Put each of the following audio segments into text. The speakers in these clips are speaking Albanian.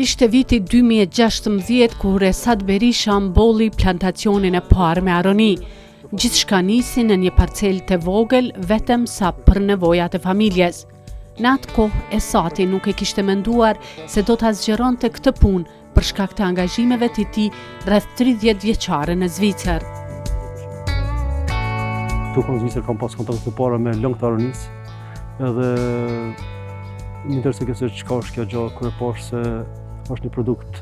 Ishte viti 2016 kur Esad Berisha mbolli plantacionin e parë me aroni. Gjithçka nisi në një parcel të vogël vetëm sa për nevojat e familjes. Në atë kohë Esati nuk e kishte menduar se do ta zgjeronte këtë punë për shkak të angazhimeve të tij rreth 30 vjeçare në Zvicër. Këtu në Zvicër kam pas kontakte të para me lëng të aronisë, edhe më interesoi se çka është kjo gjë kur e pash se është një produkt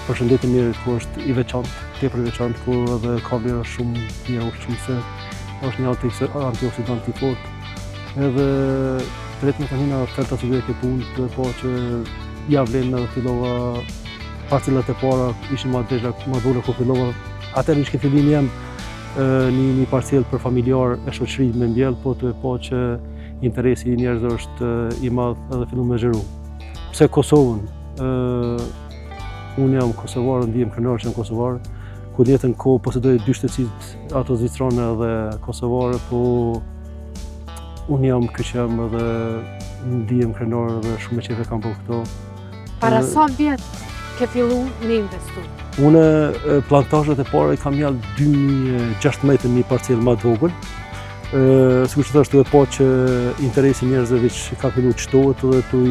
për shëndetin e njerit ku është i veçantë, tepër i veçantë, ku edhe ka vlera shumë mira ushqimëse, është një antioksidant i fortë. Edhe drejt me tahina oferta që ke punë, të po që ja vlen edhe fillova parcelat e para ishin ma dhura ku fillova. Atëherë ishte fillimi jam një parcel për familjar e shoqëri me mbjell, po të po që interesi i njerëzve është i madh edhe fillon me zhëru. Pse Kosovën? Unë jam kosovar, ndihem krenar që jam kosovar, ku në jetën kohë posedoj dy shtësitë, ato zvicrane dhe kosovare, po unë jam kyqem edhe ndihem krenar dhe shumë qefe kam për këto. Para sa vjet ke fillu me investu? Unë plantazhet e para i kam jallë 2016 në një parcel ma të vogël. Sikur që thashtu e po që interesi njerëzve veç ka fillu të shtohet dhe të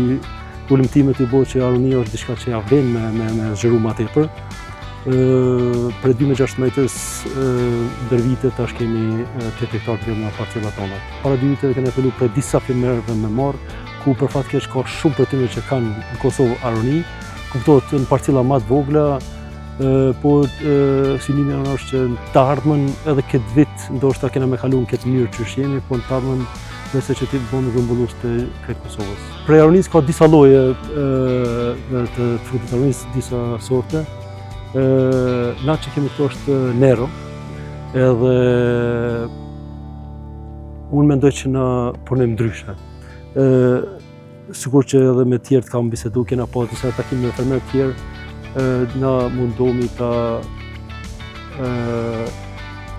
ulëmtimet i bo që aronia është diçka që ja vlen me zgjeru ma tepër. Për 2016-ës ndër vite tash kemi 8 hektar të në parcelat tona. Para 2 vite kemi fillu për disa firmerëve me marr, ku për fat keq ka shumë për tyre që kanë në Kosovë aroni, kuptohet në parcela ma të vogla, po synimi është që të ardhmen edhe këtë vit ndoshta kena me kalu në këtë mënyrë që jemi, po në të ardhmen nëse që ti bënë rrëmbullus të kretë Kosovës. Prej aronisë ka disa lloje të frutit aronisë, disa sorte. Na që kemi këto është Nero, edhe unë mendoj që na punojmë ndryshe. Sikur që edhe me tjerë kam bisedu, kena pas disa takime me fermerë tjerë, na mundohemi ta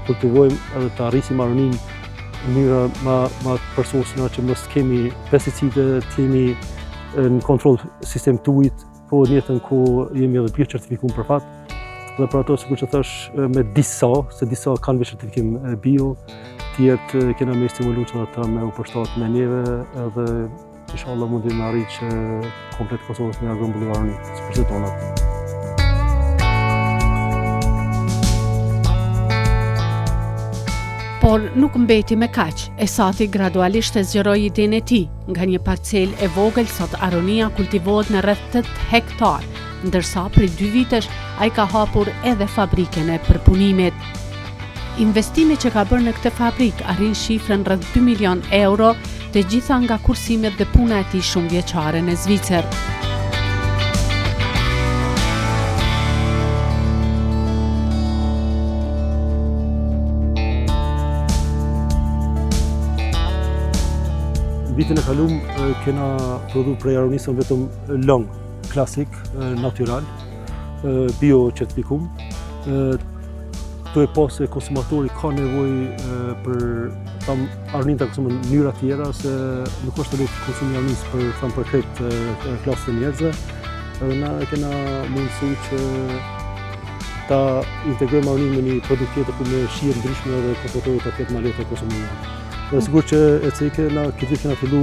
kultivojmë edhe ta arrisim aroninë në mënyra ma të përsosuna që mos kemi pesticide, të jemi në kontroll sistem të ujit, po në jetën ku jemi edhe bie certifikum për fat. Dhe për ato sikur që thash me disa kanë veç certifikim bio, tjerët kena me stimulu që ata me u përshtat me neve, edhe inshallah mundim me arrit që komplet Kosovës me agrëmbullu aroni, sikur se tonat. Por nuk mbeti me kaq, Esati gradualisht e zgjeroi idenë e tij. Nga një parcel e vogël sot aronia kultivohet në rreth 8 hektar, ndërsa prej 2 vitesh ai ka hapur edhe fabrikën e përpunimit. Investimi që ka bërë në këtë fabrikë arrin shifrën rreth 2 milion euro, të gjitha nga kursimet dhe puna e tij shumë vjeçare në Zvicër. Vitin e kalum kena prodhu prej aronisën vetëm lëng, klasik, natural, bio certifikum. Këtu e pas se konsumatori ka nevojë për aroninë të konsumën në mënyra tjera, se nuk është të konsumi aronisë për kretë klasë të njerëzve. Edhe na kena mundësu që ta integrojmë aroninë në një produkt tjetër ku me shije ndryshme dhe konsumatori ta ketë ma lehtë të konsumojnë. Dhe sigur që e ceke na këtë vit kena fillu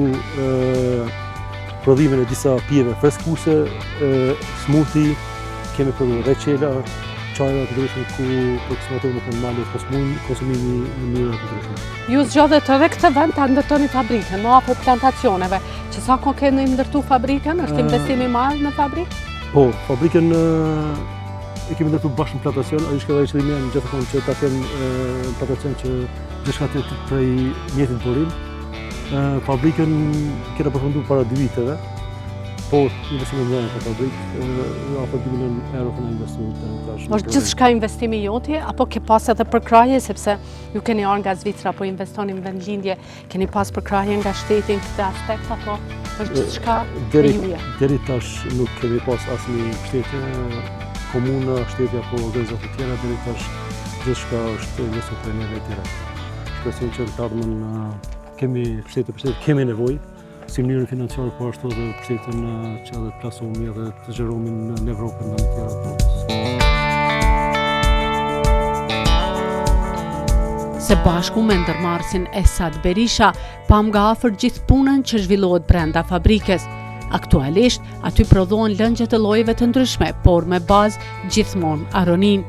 prodhimin e disa pijeve freskuse, smoothie, kemi prodhu dhe qela, çajra të ndryshme ku konsumatorët më kanë marrë konsumimi në mënyra të ndryshme. Ju zgjodhet edhe këtë vend ta ndërtoni fabrikën, më afër plantacioneve. Që sa kohë keni ndërtu fabrikën? Është investim i madh në fabrikë? Po, fabrikën e kemi ndërtu bashkë në plantacion, a ishte edhe qëllimi janë gjithmonë që ta kemë plantacion që gjithçka të prej mjetit borim. Fabrikën kena përfundu para 2 viteve, po investime më në fabrikë, afër 2 milion euro kena investuar tash. Është gjithçka investimi joti apo ke pas edhe përkrahje, sepse ju keni ardhur nga Zvicra apo investoni në vendlindje, keni pas përkrahje nga shteti në këtë aspekt apo është gjithçka e juja? Deri tash nuk kemi pas asnjë shtetje, komuna, shteti apo organizata të tjera, deri tash gjithçka është investuar për neve të tjera. Shpresoj që të ardhmen kemi shtete për shtete, kemi nevojë, si mënyrën financiare, po ashtu edhe përshtetën që edhe të plasumi edhe të zgjeromin në Evropë dhe në të tjera të botës. Se bashku me ndërmarrësin Esad Berisha, pam nga afër gjithë punën që zhvillohet brenda fabrikës. Aktualisht, aty prodhohen lëngje të llojeve të ndryshme, por me bazë gjithmonë aronin.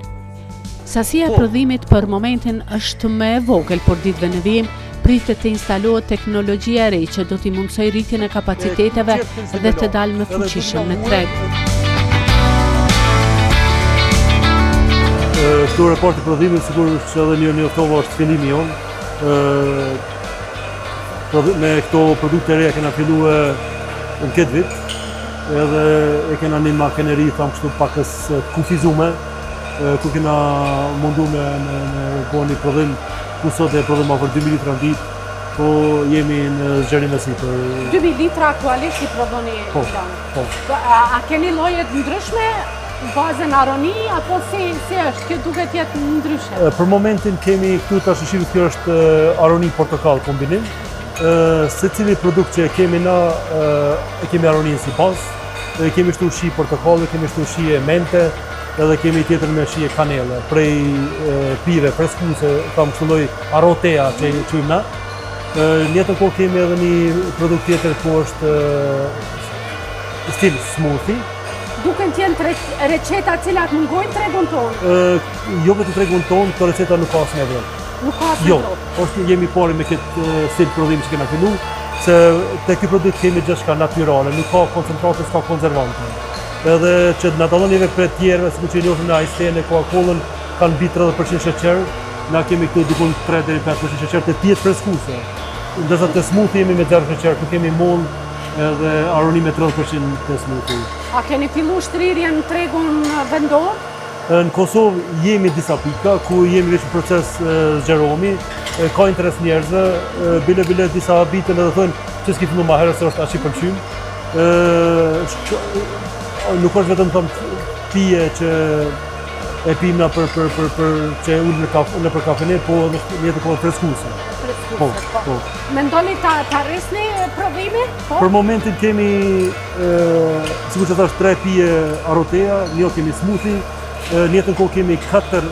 Sasia e prodhimit për momentin është më e vogël, por ditëve në vijim pritet të instalohet teknologjia e re që do t'i mundsoj rritjen e kapaciteteve dhe të dalë më fuqishëm në treg. Këto raporti prodhimit sigurisht që edhe një njoftova është fillimi jonë. Me këto produkte reja kena filluar në këtë vit, edhe e kena një makineri, thamë kështu pakës kufizume, ku kena mundu me bo një prodhim, ku sot e prodhim për 2.000 litra në ditë, po jemi në zgjerim e sipër. 2.000 litra aktualisht i prodhoni? Po. A keni llojet ndryshme? Bazën aroni, apo si është? Kjo duket jetë ndryshe? Për momentin kemi këtu tash shihni kjo është aroni portokall kombinim. Se cili produkt që kemi na e kemi aronin si bazë, kemi shtu shi portokalli, kemi shtu shi e mente, edhe kemi tjetër me shi e kanele, prej pive freskuse, kam kështu lloj arotea që quajmë na. Në jetën kohë kemi edhe një produkt tjetër ku është stil smoothie. Duken t'jenë receta cilat mungojnë tregun tonë? Jo vetëm tregun tonë, këto receta nuk ka asnjë Evropë. Nuk ka asnjë Evropë? Jo, jemi pari me këtë stil prodhimi që kena fillu, se te ky produkt kemi gjithçka natyrale, nuk ka koncentrate, s'ka konservante. Edhe që na dallon neve prej tjerëve, sikur që njohim në Aistene, Coca-Colën, kanë mbi 30% sheqer, na kemi këtu diku 3 deri 5% sheqer të tjetë freskuse. Ndërsa të smoothie jemi me 0 sheqer, ku kemi moll edhe aroni me 30% të smoothie. A keni fillu shtrirjen në tregun vendor? Në Kosovë jemi disa pika ku jemi veç në proces zgjeromi, ka interes njerëzve, bile disa habitën edhe thonë që s'ki fillu ma herë se është aq i pëlqym. Nuk është vetëm thëmë pije që e pimna për që e ullë në për kafene, po një të kohë freskuse. Po. Mendoni ta rrisni prodhimi? Për momentin kemi, sikur që thash, 3 pije arotea, një kemi smoothie, në jetën kohë kemi 4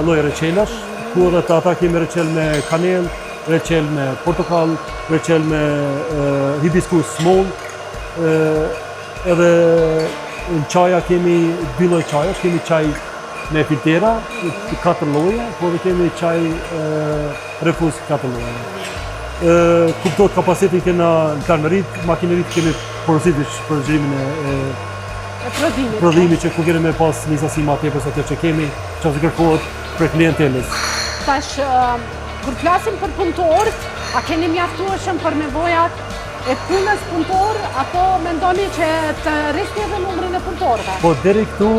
lloje reçelash, ku edhe ata kemi reçel me kanel, reçel me portokall, reçel me hibiskus moll, edhe në qaja kemi 2 lloj qajash, kemi qaj me filtera, 4 lloje, po dhe kemi qaj refuz 4 lloje. Kuptohet kapacitetin kena në karmerit, makinerit kemi porositisht për zgjerimin e prodhimit që ku kemi me pas një sasi ma tepër se ato që kemi, që ose kërkohet për klientelës. Tash, kur flasim për punëtorët, a keni mjaftueshëm për nevojat e punës punëtor, apo mendoni që të rrisni edhe numrin e punëtorëve? Po deri këtu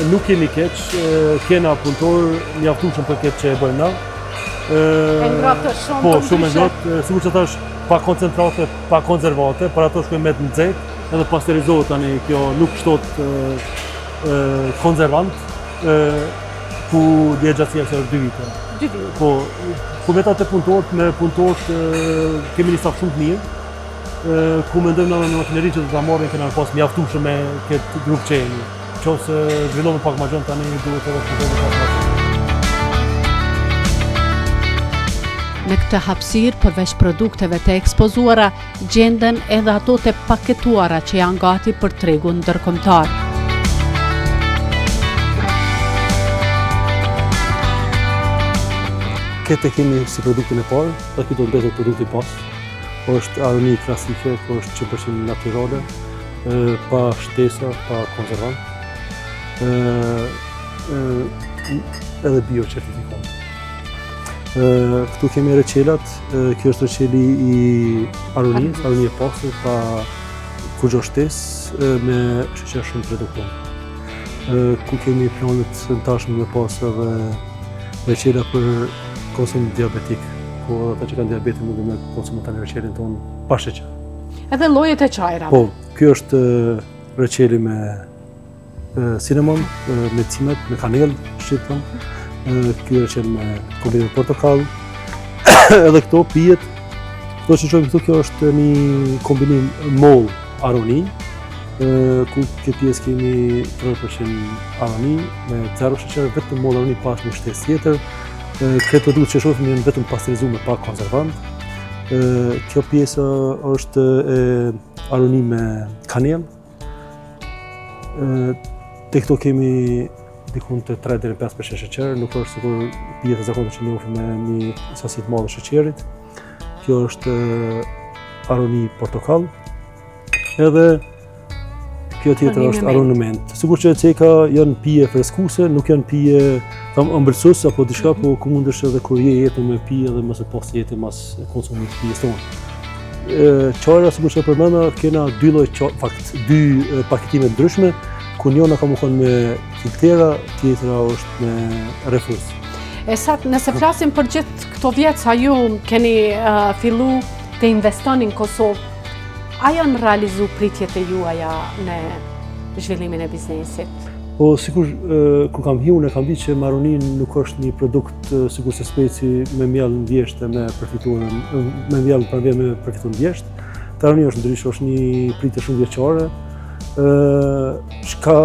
nuk kemi keq, kena punëtor mjaftueshëm për këtë që e bëjmë na. E ngrohtë shumë. Po, shumë e ngrohtë, sikur që thash, pa koncentrate, pa konservate, për ato shkojmë me të nxehtë, edhe pasterizohet tani, kjo nuk shtot konservant, ku djegjasia është 2 vite. 2 vite. Po, ku metat e punëtorët, me punëtorët kemi një staf shumë të mirë, ku mendojmë në makineri që të ta marrin kena pas mjaftueshëm me këtë grup që jemi. Qofse zhvillohen pak më gjon tani duhet edhe të bëjmë pak më gjon. Në këtë hapësirë, përveç produkteve të ekspozuara, gjenden edhe ato të paketuara që janë gati për tregun ndërkombëtar. Këtë kemi si produktin e parë, dhe këtu mbetet produkti pas. Është aroni klasike, është 100% natyrale, pa shtesa, pa konservant, edhe biocertifikat. Këtu kemi reçelat, kjo është reçeli i aronisë, aroni e pasur, pa kurgjo shtesë, me sheqer shumë të reduktuar. Ku kemi planet në tashme me pas edhe reçela për konsum diabetik, ku ata që kanë diabetin mund me konsumu tani reçelin tonë pa sheqer. Edhe llojet e çajrave. Po, kjo është reçeli me cinnamon, me cimet, me kanel, shqipton. Kjo reçel me kombinim portokall. Edhe këto pijet Këto që shohim këtu, kjo është një kombinim moll aroni, ku këtë pjesë kemi 30% aroni me 0 sheqer, vetëm moll aroni pas një shtesë tjetër. Këto produkte që shohim janë vetëm pasterizuar me pak konservant. Kjo pjesë është aroni me kanel. Te këto kemi dikun të 3 deri në 5% sheqer, nuk është sikur pjesë e zakonshme që njohim me një sasi të madhe sheqerit. Kjo është aroni portokall. Edhe kjo tjetër është aronement. Sigur që ceka janë pije freskuese, nuk janë pije ëmbëlsuese apo diçka, po ku mundesh edhe kur je jetën me pije dhe mëse pas jetë mas konsumit të pijes tonë. Çajra, sigur që përmenda, kena dy paketime të ndryshme, ku njëna ka më konë me filtera, tjetra është me refuz. Nëse flasim për gjithë këto vjetë sa ju keni fillu të investoni në Kosovë, a janë realizu pritjet e juaja në zhvillimin e biznesit? Po, sikur kur kam hiu, kam vi që maroni nuk është një produkt sikur se speci me mjell në vjeshtë me përfituar me mjell me përfituar në vjeshtë. Taroni është ndryshe, është një pritje shumë vjeçare. Çka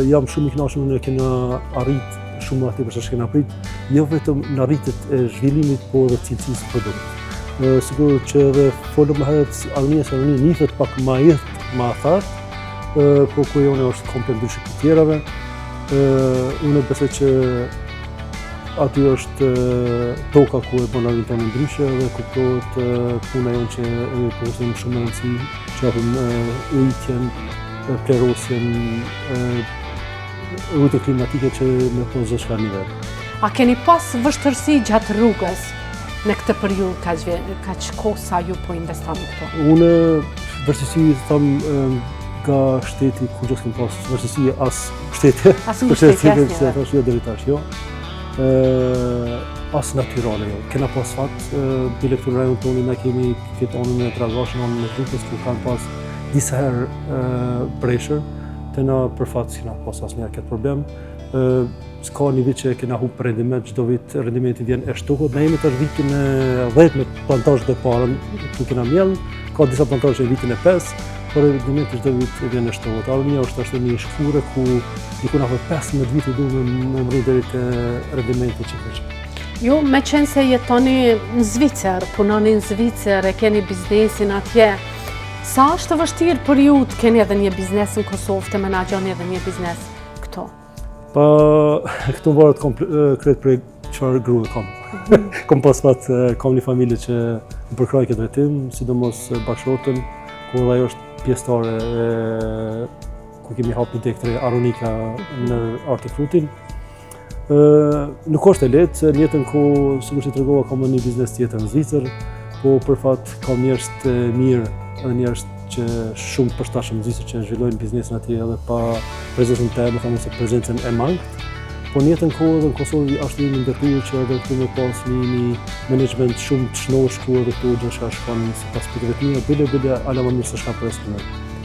jam shumë i kënaqur ne kena arrit shumë aty për çka kena prit, jo vetëm në arritjet e zhvillimit, por edhe cilësisë së produktit. Sigur që edhe folëm më herët aroni nihet pak më më thartë, po ku jone është komplet ndryshe të tjerave. Unë besoj që aty është toka ku e bën arrin tonë ndryshe dhe kuptohet puna jonë që përgjithësim shumë e rëndësi që japim ujitjen, plerosjen, rrugët klimatike që me pozë çka nivel. A keni pas vështërsi gjatë rrugës në këtë periudhë kaq kohë sa ju po investoni këto? Unë vështirësi them nga shteti ku do të kem pas vështirësi as shteti. As shteti, jo deri tash, jo. As natyrale, jo. Kena pas fat bile këtu në rajon tonë na kemi këtë onën e Dragashën, onën e Rrugës, ku kanë pas disa herë pressure. Tena për fat s'kena pas asnjëherë këtë problem. S'ka një vit që kena hup rendiment, çdo vit rendimenti vjen e shtukut. Ne jemi tash vitin e 10 me plantazhet e para, ku kena mjell, ka disa plantazhe vitin e 5, por rendimenti çdo vit vjen e shtukut. Aronia është një shkure ku diku afër 15 vite duhet me mri deri te rendimenti që kemi. Ju me qenë se jetoni në Zvicër, punoni në Zvicër, e keni biznesin atje, sa është vështirë për ju të keni edhe një biznes në Kosovë, të menaxhoni edhe një biznes këto? Pa, këtu varet krejt për çfarë grua kam. Kam pas kam një familje që më përkraj këtë drejtim, sidomos bashkëshortën, ku edhe ajo është pjesëtare ku kemi hap një tek aronika në hortifrutin. Nuk është e lehtë, në jetën ku sikur që tregova kam një biznes tjetër në Zvicër, po për fat kam njerëz të mirë, edhe njerëz që shumë përshtatshëm në Zvicër që zhvillojnë biznesin atje edhe pa prezencën time, them se prezencën e mangët. Po në jetën kohë edhe në Kosovë është një ndërtuar që edhe këtu me pas një menaxhment shumë të shënoshku edhe këtu gjëra shkon sipas pikëve të mia, bile ala më mirë se çka presim.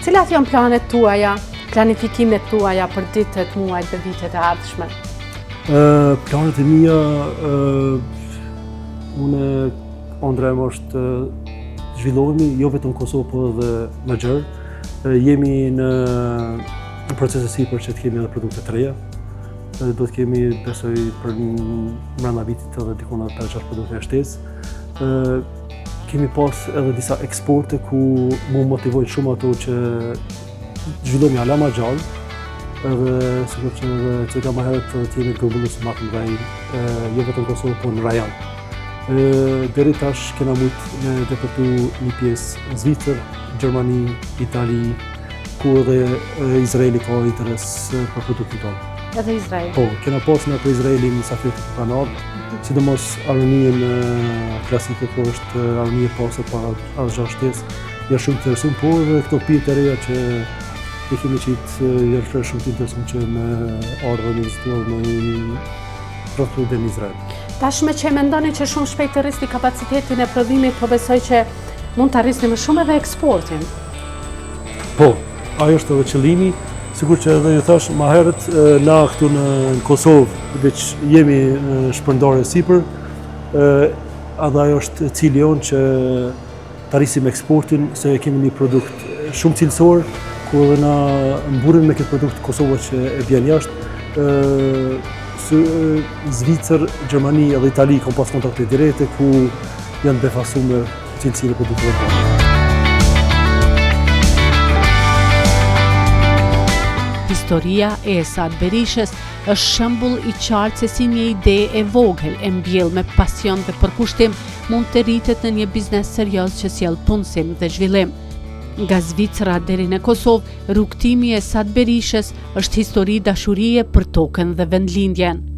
Cilat janë planet tuaja, planifikimet tuaja për ditët, muajt dhe vitet e ardhshme? Planet e mia, unë ëndrem është zhvillohemi jo vetëm në Kosovë, por edhe më gjerë. Jemi në proces të sipër që të kemi edhe produkte të reja. Do të kemi, besoj, për brenda vitit edhe diku në 5-6 produkte e shtesë. Kemi pas edhe disa eksporte ku mu motivojnë shumë ato që zhvillohemi ala më gjallë. Edhe sikur që që ka më herët të jemi grumbullues më të mëdhenj, jo vetëm në Kosovë, por në rajon. Deri tash kena mujtë me depërtu një pjesë në Zvicër, Gjermani, Itali, ku edhe Izraeli ka interes për produktin tonë. Edhe Izrael? Po, kena pas në ato Izraeli në safirët të pranar, sidomos aronien klasike, ku është aronie pasë pa asgjë shtesë, janë shumë të interesuar, por edhe këto pije të reja që i kemi qitë janë shumë të interesuar që me ardhë në vizituar me produktin në Izrael. Tashme që mendoni që shumë shpejt të rrisni kapacitetin e prodhimit, po besoj që mund të rrisni më shumë edhe eksportin. Po, ajo është edhe qëllimi. Sigur që edhe ju thash, ma herët na këtu në Kosovë, veç jemi shpërndarje sipër, edhe ajo është cili jonë që të arrisim eksportin, se kemi një produkt shumë cilësor, ku edhe na mburim me këtë produkt Kosova që e bjen jashtë. Zvicër, Gjermani edhe Itali kanë pas kontakte direkte ku janë befasuar me cilësinë e produkteve tonë. Historia e Esad Berishës është shembull i qartë se si një ide e vogël e mbjell me pasion dhe përkushtim mund të rritet në një biznes serioz që sjell punësim dhe zhvillim. Nga Zvicra deri në Kosovë, rrugtimi i Esad Berishës është histori dashurie për tokën dhe vendlindjen.